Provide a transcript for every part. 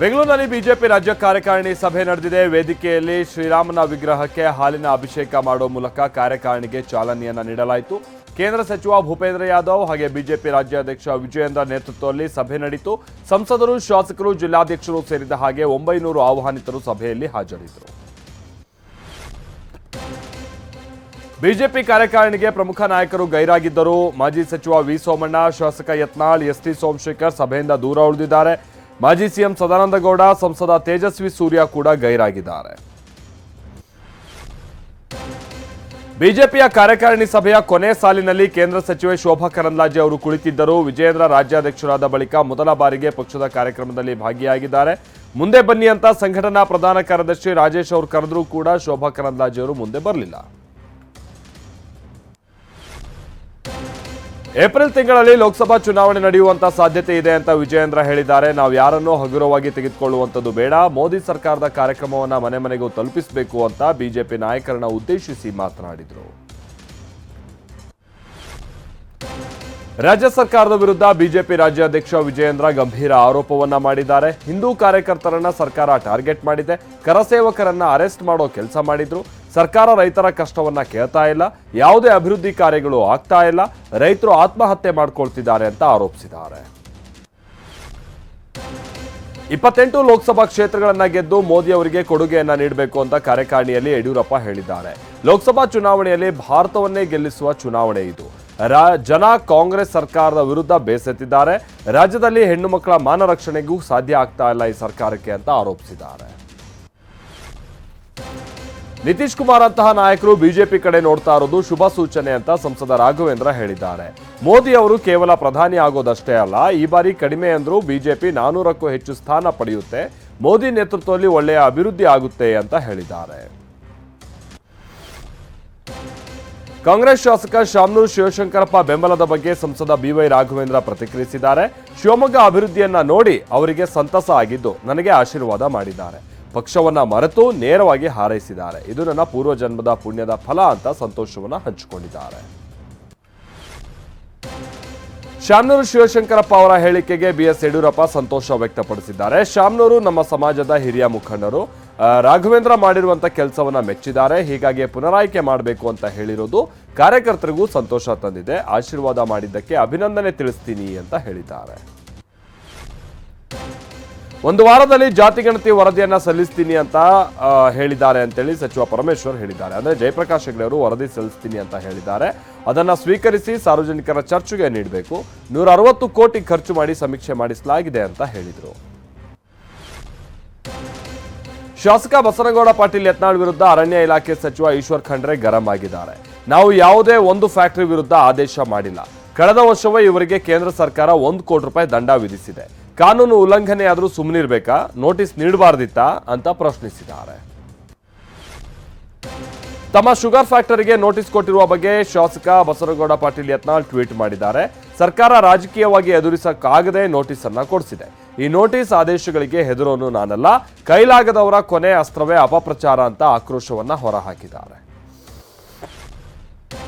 ಬೆಂಗಳೂರಿನಲ್ಲಿ ಬಿಜೆಪಿ ರಾಜ್ಯ ಕಾರ್ಯಕಾರಿಣಿ ಸಭೆ ನಡೆದಿದೆ. ವೇದಿಕೆಯಲ್ಲಿ ಶ್ರೀರಾಮನ ವಿಗ್ರಹಕ್ಕೆ ಹಾಲಿನ ಅಭಿಷೇಕ ಮಾಡುವ ಮೂಲಕ ಕಾರ್ಯಕಾರಿಣಿಗೆ ಚಾಲನೆಯನ್ನ ನೀಡಲಾಯಿತು. ಕೇಂದ್ರ ಸಚಿವ ಭೂಪೇಂದ್ರ ಯಾದವ್ ಹಾಗೆ ಬಿಜೆಪಿ ರಾಜ್ಯಾಧ್ಯಕ್ಷ ವಿಜಯೇಂದ್ರ ನೇತೃತ್ವದಲ್ಲಿ ಸಭೆ ನಡೆಯಿತು. ಸಂಸದರು, ಶಾಸಕರು, ಜಿಲ್ಲಾಧ್ಯಕ್ಷರು ಸೇರಿದ ಹಾಗೆ 900 ಆಹ್ವಾನಿತರು ಸಭೆಯಲ್ಲಿ ಹಾಜರಿದ್ದರು. ಬಿಜೆಪಿ ಕಾರ್ಯಕಾರಿಣಿಗೆ ಪ್ರಮುಖ ನಾಯಕರು ಗೈರಾಗಿದ್ದರು. ಮಾಜಿ ಸಚಿವ ವಿ ಸೋಮಣ್ಣ, ಶಾಸಕ ಯತ್ನಾಳ್, ಎಸ್ಟಿ ಸೋಮಶೇಖರ್ ಸಭೆಯಿಂದ ದೂರ ಉಳಿದಿದ್ದಾರೆ. ಮಾಜಿ ಸಿಎಂ ಸದಾನಂದ ಗೌಡ, ಸಂಸದ ತೇಜಸ್ವಿ ಸೂರ್ಯ ಕೂಡ ಗೈರಾಗಿದ್ದಾರೆ. ಬಿಜೆಪಿಯ ಕಾರ್ಯಕಾರಿಣಿ ಸಭೆಯ ಕೊನೆ ಸಾಲಿನಲ್ಲಿ ಕೇಂದ್ರ ಸಚಿವೆ ಶೋಭಾ ಕರಂದ್ಲಾಜೆ ಅವರು ಕುಳಿತಿದ್ದರು. ವಿಜಯೇಂದ್ರ ರಾಜ್ಯಾಧ್ಯಕ್ಷರಾದ ಬಳಿಕ ಮೊದಲ ಬಾರಿಗೆ ಪಕ್ಷದ ಕಾರ್ಯಕ್ರಮದಲ್ಲಿ ಭಾಗಿಯಾಗಿದ್ದಾರೆ. ಮುಂದೆ ಬನ್ನಿ ಅಂತ ಸಂಘಟನಾ ಪ್ರಧಾನ ಕಾರ್ಯದರ್ಶಿ ರಾಜೇಶ್ ಅವರು ಕರೆದರೂ ಕೂಡ ಶೋಭಾ ಕರಂದ್ಲಾಜೆ ಅವರು ಮುಂದೆ ಬರಲಿಲ್ಲ. ಏಪ್ರಿಲ್ ತಿಂಗಳಲ್ಲಿ ಲೋಕಸಭಾ ಚುನಾವಣೆ ನಡೆಯುವಂತ ಸಾಧ್ಯತೆ ಇದೆ ಅಂತ ವಿಜಯೇಂದ್ರ ಹೇಳಿದ್ದಾರೆ. ನಾವು ಯಾರನ್ನೂ ಹಗುರವಾಗಿ ತೆಗೆದುಕೊಳ್ಳುವಂಥದ್ದು ಬೇಡ. ಮೋದಿ ಸರ್ಕಾರದ ಕಾರ್ಯಕ್ರಮವನ್ನ ಮನೆ ಮನೆಗೂ ತಲುಪಿಸಬೇಕು ಅಂತ ಬಿಜೆಪಿ ನಾಯಕರನ್ನ ಉದ್ದೇಶಿಸಿ ಮಾತನಾಡಿದರು. ರಾಜ್ಯ ಸರ್ಕಾರದ ವಿರುದ್ಧ ಬಿಜೆಪಿ ರಾಜ್ಯಾಧ್ಯಕ್ಷ ವಿಜಯೇಂದ್ರ ಗಂಭೀರ ಆರೋಪವನ್ನ ಮಾಡಿದ್ದಾರೆ. ಹಿಂದೂ ಕಾರ್ಯಕರ್ತರನ್ನ ಸರ್ಕಾರ ಟಾರ್ಗೆಟ್ ಮಾಡಿದೆ. ಕರಸೇವಕರನ್ನ ಅರೆಸ್ಟ್ ಮಾಡೋ ಕೆಲಸ ಮಾಡಿದ್ರು. ಸರ್ಕಾರ ರೈತರ ಕಷ್ಟವನ್ನ ಕೇಳ್ತಾ ಇಲ್ಲ. ಯಾವುದೇ ಅಭಿವೃದ್ಧಿ ಕಾರ್ಯಗಳು ಆಗ್ತಾ ಇಲ್ಲ. ರೈತರು ಆತ್ಮಹತ್ಯೆ ಮಾಡ್ಕೊಳ್ತಿದ್ದಾರೆ ಅಂತ ಆರೋಪಿಸಿದ್ದಾರೆ. 28 ಲೋಕಸಭಾ ಕ್ಷೇತ್ರಗಳನ್ನ ಗೆದ್ದು ಮೋದಿ ಅವರಿಗೆ ಕೊಡುಗೆಯನ್ನ ನೀಡಬೇಕು ಅಂತ ಕಾರ್ಯಕಾರಿಣಿಯಲ್ಲಿ ಯಡಿಯೂರಪ್ಪ ಹೇಳಿದ್ದಾರೆ. ಲೋಕಸಭಾ ಚುನಾವಣೆಯಲ್ಲಿ ಭಾರತವನ್ನೇ ಗೆಲ್ಲಿಸುವ ಚುನಾವಣೆ ಇದು. ಜನ ಕಾಂಗ್ರೆಸ್ ಸರ್ಕಾರದ ವಿರುದ್ಧ ಬೇಸತ್ತಿದ್ದಾರೆ. ರಾಜ್ಯದಲ್ಲಿ ಹೆಣ್ಣು ಮಕ್ಕಳ ಮಾನ ರಕ್ಷಣೆಗೂ ಸಾಧ್ಯ ಆಗ್ತಾ ಇಲ್ಲ ಈ ಸರ್ಕಾರಕ್ಕೆ ಅಂತ ಆರೋಪಿಸಿದ್ದಾರೆ. ನಿತೀಶ್ ಕುಮಾರ್ ಅಂತಹ ನಾಯಕರು ಬಿಜೆಪಿ ಕಡೆ ನೋಡ್ತಾ ಇರೋದು ಶುಭ ಸೂಚನೆ ಅಂತ ಸಂಸದ ರಾಘವೇಂದ್ರ ಹೇಳಿದ್ದಾರೆ. ಮೋದಿ ಅವರು ಕೇವಲ ಪ್ರಧಾನಿ ಆಗೋದಷ್ಟೇ ಅಲ್ಲ, ಈ ಬಾರಿ ಕಡಿಮೆ ಅಂದ್ರೂ ಬಿಜೆಪಿ 400ಕ್ಕೂ ಹೆಚ್ಚು ಸ್ಥಾನ ಪಡೆಯುತ್ತೆ. ಮೋದಿ ನೇತೃತ್ವದಲ್ಲಿ ಒಳ್ಳೆಯ ಅಭಿವೃದ್ಧಿ ಆಗುತ್ತೆ ಅಂತ ಹೇಳಿದ್ದಾರೆ. ಕಾಂಗ್ರೆಸ್ ಶಾಸಕ ಶಾಮನೂರು ಶಿವಶಂಕರಪ್ಪ ಬೆಂಬಲದ ಬಗ್ಗೆ ಸಂಸದ ಬಿವೈ ರಾಘವೇಂದ್ರ ಪ್ರತಿಕ್ರಿಯಿಸಿದ್ದಾರೆ. ಶಿವಮೊಗ್ಗ ಅಭಿವೃದ್ಧಿಯನ್ನ ನೋಡಿ ಅವರಿಗೆ ಸಂತಸ ಆಗಿದ್ದು ನನಗೆ ಆಶೀರ್ವಾದ ಮಾಡಿದ್ದಾರೆ. ಪಕ್ಷವನ್ನ ಮರೆತು ನೇರವಾಗಿ ಹಾರೈಸಿದ್ದಾರೆ. ಇದು ನನ್ನ ಪೂರ್ವಜನ್ಮದ ಪುಣ್ಯದ ಫಲ ಅಂತ ಸಂತೋಷವನ್ನ ಹಂಚಿಕೊಂಡಿದ್ದಾರೆ. ಶಾಮನೂರು ಶಿವಶಂಕರಪ್ಪ ಅವರ ಹೇಳಿಕೆಗೆ ಬಿಎಸ್ ಯಡಿಯೂರಪ್ಪ ಸಂತೋಷ ವ್ಯಕ್ತಪಡಿಸಿದ್ದಾರೆ. ಶಾಮನೂರು ನಮ್ಮ ಸಮಾಜದ ಹಿರಿಯ ಮುಖಂಡರು. ರಾಘವೇಂದ್ರ ಮಾಡಿರುವಂತ ಕೆಲಸವನ್ನ ಮೆಚ್ಚಿದ್ದಾರೆ. ಹೀಗಾಗಿ ಪುನರಾಯ್ಕೆ ಮಾಡಬೇಕು ಅಂತ ಹೇಳಿರೋದು ಕಾರ್ಯಕರ್ತರಿಗೂ ಸಂತೋಷ ತಂದಿದೆ. ಆಶೀರ್ವಾದ ಮಾಡಿದ್ದಕ್ಕೆ ಅಭಿನಂದನೆ ತಿಳಿಸ್ತೀನಿ ಅಂತ ಹೇಳಿದ್ದಾರೆ. ಒಂದು ವಾರದಲ್ಲಿ ಜಾತಿ ಗಣತಿ ವರದಿಯನ್ನ ಸಲ್ಲಿಸ್ತೀನಿ ಅಂತ ಹೇಳಿದ್ದಾರೆ ಅಂತೇಳಿ ಸಚಿವ ಪರಮೇಶ್ವರ್ ಹೇಳಿದ್ದಾರೆ. ಅಂದ್ರೆ ಜಯಪ್ರಕಾಶ್ ಹೆಗಡೆ ಅವರು ವರದಿ ಸಲ್ಲಿಸ್ತೀನಿ ಅಂತ ಹೇಳಿದ್ದಾರೆ. ಅದನ್ನ ಸ್ವೀಕರಿಸಿ ಸಾರ್ವಜನಿಕರ ಚರ್ಚೆಗೆ ನೀಡಬೇಕು. 160 ಕೋಟಿ ಖರ್ಚು ಮಾಡಿ ಸಮೀಕ್ಷೆ ಮಾಡಿಸಲಾಗಿದೆ ಅಂತ ಹೇಳಿದರು. ಶಾಸಕ ಬಸನಗೌಡ ಪಾಟೀಲ್ ಯತ್ನಾಳ್ ವಿರುದ್ಧ ಅರಣ್ಯ ಇಲಾಖೆ ಸಚಿವ ಈಶ್ವರ್ ಖಂಡ್ರೆ ಗರಂ ಆಗಿದ್ದಾರೆ. ನಾವು ಯಾವುದೇ ಒಂದು ಫ್ಯಾಕ್ಟರಿ ವಿರುದ್ಧ ಆದೇಶ ಮಾಡಿಲ್ಲ. ಕಳೆದ ವರ್ಷವೇ ಇವರಿಗೆ ಕೇಂದ್ರ ಸರ್ಕಾರ 1 ಕೋಟಿ ರೂಪಾಯಿ ದಂಡ ವಿಧಿಸಿದೆ. ಕಾನೂನು ಉಲ್ಲಂಘನೆ ಆದರೂ ಸುಮ್ಮನಿರ್ಬೇಕಾ? ನೋಟಿಸ್ ನೀಡಬಾರ್ದಿತ್ತಾ ಅಂತ ಪ್ರಶ್ನಿಸಿದ್ದಾರೆ. ತಮ್ಮ ಶುಗರ್ ಫ್ಯಾಕ್ಟರಿಗೆ ನೋಟಿಸ್ ಕೊಟ್ಟಿರುವ ಬಗ್ಗೆ ಶಾಸಕ ಬಸನಗೌಡ ಪಾಟೀಲ್ ಯತ್ನಾಳ್ ಟ್ವೀಟ್ ಮಾಡಿದ್ದಾರೆ. ಸರ್ಕಾರ ರಾಜಕೀಯವಾಗಿ ಎದುರಿಸಕ್ಕಾಗದೆ ನೋಟಿಸ್ ಅನ್ನ ಕೊಡಿಸಿದೆ. ಈ ನೋಟಿಸ್ ಆದೇಶಗಳಿಗೆ ಹೆದರೋನು ನಾನಲ್ಲ, ಕೈಲಾಗದವರ ಕೊನೆ ಅಸ್ತ್ರವೇ ಅಪಪ್ರಚಾರ ಅಂತ ಆಕ್ರೋಶವನ್ನ ಹೊರಹಾಕಿದ್ದಾರೆ.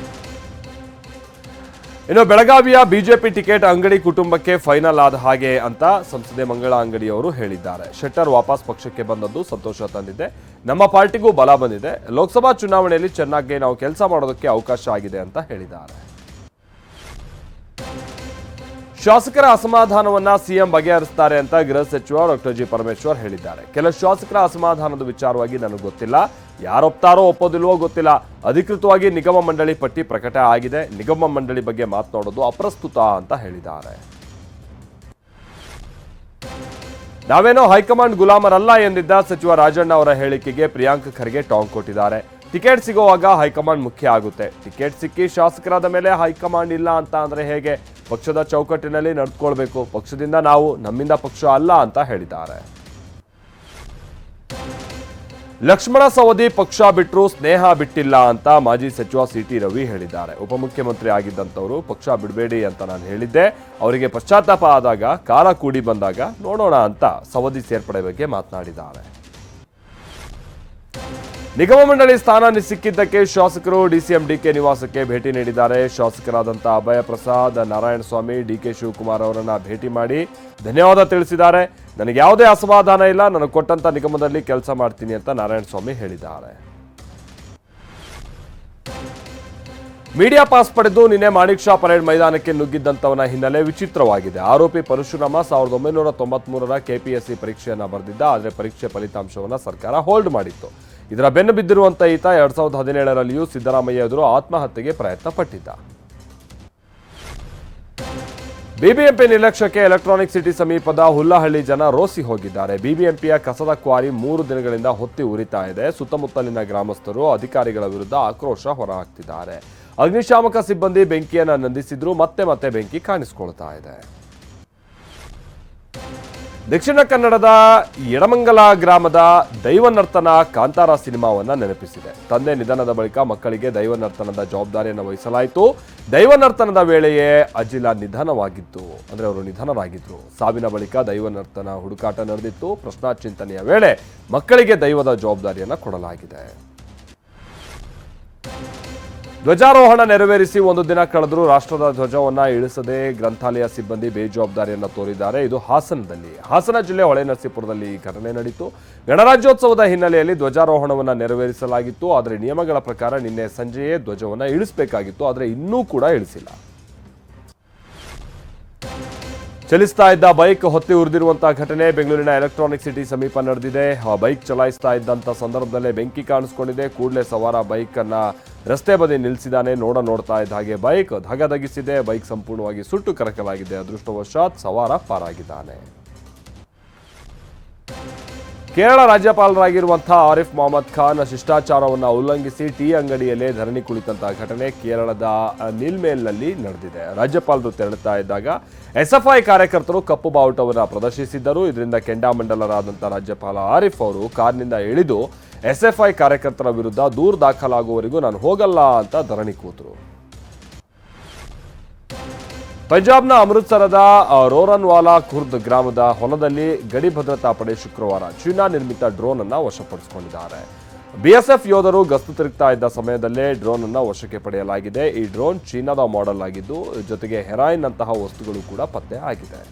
ಇನ್ನು ಬೆಳಗಾವಿಯ ಬಿಜೆಪಿ ಟಿಕೆಟ್ ಅಂಗಡಿ ಕುಟುಂಬಕ್ಕೆ ಫೈನಲ್ ಆದ ಹಾಗೆ ಅಂತ ಸಂಸದೆ ಮಂಗಳಾ ಅಂಗಡಿಯವರು ಹೇಳಿದ್ದಾರೆ. ಶೆಟ್ಟರ್ ವಾಪಸ್ ಪಕ್ಷಕ್ಕೆ ಬಂದದ್ದು ಸಂತೋಷ ತಂದಿದೆ. ನಮ್ಮ ಪಾರ್ಟಿಗೂ ಬಲ ಬಂದಿದೆ. ಲೋಕಸಭಾ ಚುನಾವಣೆಯಲ್ಲಿ ಚೆನ್ನಾಗಿ ನಾವು ಕೆಲಸ ಮಾಡೋದಕ್ಕೆ ಅವಕಾಶ ಆಗಿದೆ ಅಂತ ಹೇಳಿದ್ದಾರೆ. ಶಾಸಕರ ಅಸಮಾಧಾನವನ್ನ ಸಿಎಂ ಬಗೆಹರಿಸುತ್ತಾರೆ ಅಂತ ಗೃಹ ಸಚಿವ ಡಾಕ್ಟರ್ ಜಿ ಪರಮೇಶ್ವರ್ ಹೇಳಿದ್ದಾರೆ. ಕೆಲ ಶಾಸಕರ ಅಸಮಾಧಾನದ ವಿಚಾರವಾಗಿ ನನಗೆ ಗೊತ್ತಿಲ್ಲ. ಯಾರೊಪ್ತಾರೋ ಒಪ್ಪೋದಿಲ್ವೋ ಗೊತ್ತಿಲ್ಲ. ಅಧಿಕೃತವಾಗಿ ನಿಗಮ ಮಂಡಳಿ ಪಟ್ಟಿ ಪ್ರಕಟ ಆಗಿದೆ. ನಿಗಮ ಮಂಡಳಿ ಬಗ್ಗೆ ಮಾತನಾಡೋದು ಅಪ್ರಸ್ತುತ ಅಂತ ಹೇಳಿದ್ದಾರೆ. ನಾವೇನೋ ಹೈಕಮಾಂಡ್ ಗುಲಾಮರಲ್ಲ ಎಂದಿದ್ದ ಸಚಿವ ರಾಜಣ್ಣ ಅವರ ಹೇಳಿಕೆಗೆ ಪ್ರಿಯಾಂಕ್ ಖರ್ಗೆ ಟಾಂಗ್ ಕೊಟ್ಟಿದ್ದಾರೆ. ಟಿಕೆಟ್ ಸಿಗುವಾಗ ಹೈಕಮಾಂಡ್ ಮುಖ್ಯ ಆಗುತ್ತೆ. ಟಿಕೆಟ್ ಸಿಕ್ಕಿ ಶಾಸಕರಾದ ಮೇಲೆ ಹೈಕಮಾಂಡ್ ಇಲ್ಲ ಅಂತ ಅಂದ್ರೆ ಹೇಗೆ? ಪಕ್ಷದ ಚೌಕಟ್ಟಿನಲ್ಲಿ ನಡೆದುಕೊಳ್ಬೇಕು. ಪಕ್ಷದಿಂದ ನಾವು, ನಮ್ಮಿಂದ ಪಕ್ಷ ಅಲ್ಲ ಅಂತ ಹೇಳಿದ್ದಾರೆ. ಲಕ್ಷ್ಮಣ ಸವದಿ ಪಕ್ಷ ಬಿಟ್ಟರು, ಸ್ನೇಹ ಬಿಟ್ಟಿಲ್ಲ ಅಂತ ಮಾಜಿ ಸಚಿವ ಸಿಟಿ ರವಿ ಹೇಳಿದ್ದಾರೆ. ಉಪಮುಖ್ಯಮಂತ್ರಿ ಆಗಿದ್ದಂಥವರು ಪಕ್ಷ ಬಿಡಬೇಡಿ ಅಂತ ನಾನು ಹೇಳಿದ್ದೆ. ಅವರಿಗೆ ಪಶ್ಚಾತ್ತಾಪ ಆದಾಗ, ಕಾಲ ಕೂಡಿ ಬಂದಾಗ ನೋಡೋಣ ಅಂತ ಸವದಿ ಸೇರ್ಪಡೆ ಬಗ್ಗೆ ಮಾತನಾಡಿದ್ದಾರೆ. ನಿಗಮ ಮಂಡಳಿ ಸ್ಥಾನ ಸಿಕ್ಕಿದ್ದಕ್ಕೆ ಶಾಸಕರು ಡಿಸಿಎಂ ಡಿಕೆ ನಿವಾಸಕ್ಕೆ ಭೇಟಿ ನೀಡಿದ್ದಾರೆ. ಶಾಸಕರಾದಂಥ ಅಭಯ ಪ್ರಸಾದ್, ನಾರಾಯಣಸ್ವಾಮಿ, ಡಿಕೆ ಶಿವಕುಮಾರ್ ಅವರನ್ನ ಭೇಟಿ ಮಾಡಿ ಧನ್ಯವಾದ ತಿಳಿಸಿದ್ದಾರೆ. ನನಗೆ ಯಾವುದೇ ಅಸಮಾಧಾನ ಇಲ್ಲ, ನನಗೆ ಕೊಟ್ಟಂತ ನಿಗಮದಲ್ಲಿ ಕೆಲಸ ಮಾಡ್ತೀನಿ ಅಂತ ನಾರಾಯಣಸ್ವಾಮಿ ಹೇಳಿದ್ದಾರೆ. ಮೀಡಿಯಾ ಪಾಸ್ ಪಡೆದು ನಿನ್ನೆ ಮಾಣಿಕ್ ಶಾ ಪರೇಡ್ ಮೈದಾನಕ್ಕೆ ನುಗ್ಗಿದ್ದಂಥವನ ಹಿನ್ನೆಲೆ ವಿಚಿತ್ರವಾಗಿದೆ. ಆರೋಪಿ ಪರಶುರಾಮ 1993ರ ಕೆಪಿಎಸ್ಸಿ ಪರೀಕ್ಷೆಯನ್ನು ಬರೆದಿದ್ದ. ಆದರೆ ಪರೀಕ್ಷೆ ಫಲಿತಾಂಶವನ್ನು ಸರ್ಕಾರ ಹೋಲ್ಡ್ ಮಾಡಿತ್ತು. ಇದರ ಬೆನ್ನು ಬಿದ್ದಿರುವಂಥ ಈತ 2017ರಲ್ಲಿಯೂ ಸಿದ್ದರಾಮಯ್ಯ ಎದುರು ಆತ್ಮಹತ್ಯೆಗೆ ಪ್ರಯತ್ನ ಪಟ್ಟಿದ್ದ. ಬಿಬಿಎಂಪಿ ನಿರ್ಲಕ್ಷ್ಯಕ್ಕೆ ಎಲೆಕ್ಟ್ರಾನಿಕ್ ಸಿಟಿ ಸಮೀಪದ ಹುಲ್ಲಹಳ್ಳಿ ಜನ ರೋಸಿ ಹೋಗಿದ್ದಾರೆ. ಬಿಬಿಎಂಪಿಯ ಕಸದ ಕ್ವಾರಿ 3 ದಿನಗಳಿಂದ ಹೊತ್ತಿ ಉರಿತಾ ಇದೆ. ಸುತ್ತಮುತ್ತಲಿನ ಗ್ರಾಮಸ್ಥರು ಅಧಿಕಾರಿಗಳ ವಿರುದ್ಧ ಆಕ್ರೋಶ ಹೊರಹಾಕ್ತಿದ್ದಾರೆ. ಅಗ್ನಿಶಾಮಕ ಸಿಬ್ಬಂದಿ ಬೆಂಕಿಯನ್ನು ನಂದಿಸಿದ್ರು, ಮತ್ತೆ ಬೆಂಕಿ ಕಾಣಿಸಿಕೊಳ್ತಾ ಇದೆ. ದಕ್ಷಿಣ ಕನ್ನಡದ ಯಡಮಂಗಲ ಗ್ರಾಮದ ದೈವನರ್ತನ ಕಾಂತಾರ ಸಿನಿಮಾವನ್ನ ನೆನಪಿಸಿದೆ. ತಂದೆ ನಿಧನದ ಬಳಿಕ ಮಕ್ಕಳಿಗೆ ದೈವನರ್ತನದ ಜವಾಬ್ದಾರಿಯನ್ನು ವಹಿಸಲಾಯಿತು. ದೈವನರ್ತನದ ವೇಳೆಯೇ ಅಜಿಲ ನಿಧನವಾಗಿತ್ತು, ಅಂದರೆ ಅವರು ನಿಧನರಾಗಿದ್ರು. ಸಾವಿನ ಬಳಿಕ ದೈವನರ್ತನ ಹುಡುಕಾಟ ನಡೆದಿತ್ತು. ಪ್ರಶ್ನಾಚಿಂತನೆಯ ವೇಳೆ ಮಕ್ಕಳಿಗೆ ದೈವದ ಜವಾಬ್ದಾರಿಯನ್ನು ಕೊಡಲಾಗಿದೆ. ಧ್ವಜಾರೋಹಣ ನೆರವೇರಿಸಿ 1 ದಿನ ಕಳೆದರೂ ರಾಷ್ಟ್ರದ ಧ್ವಜವನ್ನು ಇಳಿಸದೆ ಗ್ರಂಥಾಲಯ ಸಿಬ್ಬಂದಿ ಬೇಜವಾಬ್ದಾರಿಯನ್ನು ತೋರಿದ್ದಾರೆ. ಇದು ಹಾಸನ ಜಿಲ್ಲೆ ಹೊಳೆನರಸೀಪುರದಲ್ಲಿ ಈ ಘಟನೆ ನಡೆಯಿತು. ಗಣರಾಜ್ಯೋತ್ಸವದ ಹಿನ್ನೆಲೆಯಲ್ಲಿ ಧ್ವಜಾರೋಹಣವನ್ನು ನೆರವೇರಿಸಲಾಗಿತ್ತು. ಆದರೆ ನಿಯಮಗಳ ಪ್ರಕಾರ ನಿನ್ನೆ ಸಂಜೆಯೇ ಧ್ವಜವನ್ನು ಇಳಿಸಬೇಕಾಗಿತ್ತು. ಆದರೆ ಇನ್ನೂ ಕೂಡ ಇಳಿಸಿಲ್ಲ. ಚಲಿಸ್ತಾ ಇದ್ದ ಬೈಕ್ ಹೊತ್ತಿ ಉರಿದಿರುವಂತಹ ಘಟನೆ ಬೆಂಗಳೂರಿನ ಎಲೆಕ್ಟ್ರಾನಿಕ್ ಸಿಟಿ ಸಮೀಪ ನಡೆದಿದೆ. ಬೈಕ್ ಚಲಾಯಿಸ್ತಾ ಇದ್ದಂಥ ಸಂದರ್ಭದಲ್ಲೇ ಬೆಂಕಿ ಕಾಣಿಸ್ಕೊಂಡಿದೆ. ಕೂಡಲೇ ಸವಾರ ಬೈಕ್ ಅನ್ನ ರಸ್ತೆ ಬದಿ ನಿಲ್ಲಿಸಿದಾನೆ. ನೋಡ್ತಾ ಇದ್ದ ಹಾಗೆ ಬೈಕ್ ಧಗಧಗಿಸಿದೆ. ಬೈಕ್ ಸಂಪೂರ್ಣವಾಗಿ ಸುಟ್ಟು ಕರಕಲಾಗಿದೆ. ಅದೃಷ್ಟವಶಾತ್ ಸವಾರ ಪಾರಾಗಿದ್ದಾನೆ. ಕೇರಳ ರಾಜ್ಯಪಾಲರಾಗಿರುವಂತಹ ಆರಿಫ್ ಮೊಹಮ್ಮದ್ ಖಾನ್ ಶಿಷ್ಟಾಚಾರವನ್ನು ಉಲ್ಲಂಘಿಸಿ ಟೀ ಅಂಗಡಿಯಲ್ಲೇ ಧರಣಿ ಕುಳಿತಂತಹ ಘಟನೆ ಕೇರಳದ ನೀಲ್ಮೇಲ್ನಲ್ಲಿ ನಡೆದಿದೆ. ರಾಜ್ಯಪಾಲರು ತೆರಳುತ್ತಾ ಇದ್ದಾಗ ಎಸ್ಎಫ್ಐ ಕಾರ್ಯಕರ್ತರು ಕಪ್ಪು ಬಾವುಟವನ್ನು ಪ್ರದರ್ಶಿಸಿದ್ದರು. ಇದರಿಂದ ಕೆಂಡಾಮಂಡಲರಾದಂತಹ ರಾಜ್ಯಪಾಲ ಆರಿಫ್ ಅವರು ಕಾರ್ನಿಂದ ಇಳಿದು ಎಸ್ಎಫ್ಐ ಕಾರ್ಯಕರ್ತರ ವಿರುದ್ಧ ದೂರು ದಾಖಲಾಗುವವರೆಗೂ ನಾನು ಹೋಗಲ್ಲ ಅಂತ ಧರಣಿ ಕೂತರು. ಪಂಜಾಬ್ನ ಅಮೃತಸರದ ರೋರನ್ವಾಲಾ ಖುರ್ದ್ ಗ್ರಾಮದ ಹೊಲದಲ್ಲಿ ಗಡಿ ಭದ್ರತಾ ಪಡೆ ಶುಕ್ರವಾರ ಚೀನಾ ನಿರ್ಮಿತ ಡ್ರೋನ್ ಅನ್ನು ವಶಪಡಿಸಿಕೊಂಡಿದ್ದಾರೆ. ಬಿಎಸ್ಎಫ್ ಯೋಧರು ಗಸ್ತು ತಿರುಗ್ತಾ ಇದ್ದ ಸಮಯದಲ್ಲೇ ಡ್ರೋನ್ ಅನ್ನು ವಶಕ್ಕೆ ಪಡೆಯಲಾಗಿದೆ. ಈ ಡ್ರೋನ್ ಚೀನಾದ ಮಾಡೆಲ್ ಆಗಿದ್ದು ಜೊತೆಗೆ ಹೆರಾಯಿನ್ ಅಂತಹ ವಸ್ತುಗಳು ಕೂಡ ಪತ್ತೆ ಆಗಿದೆ.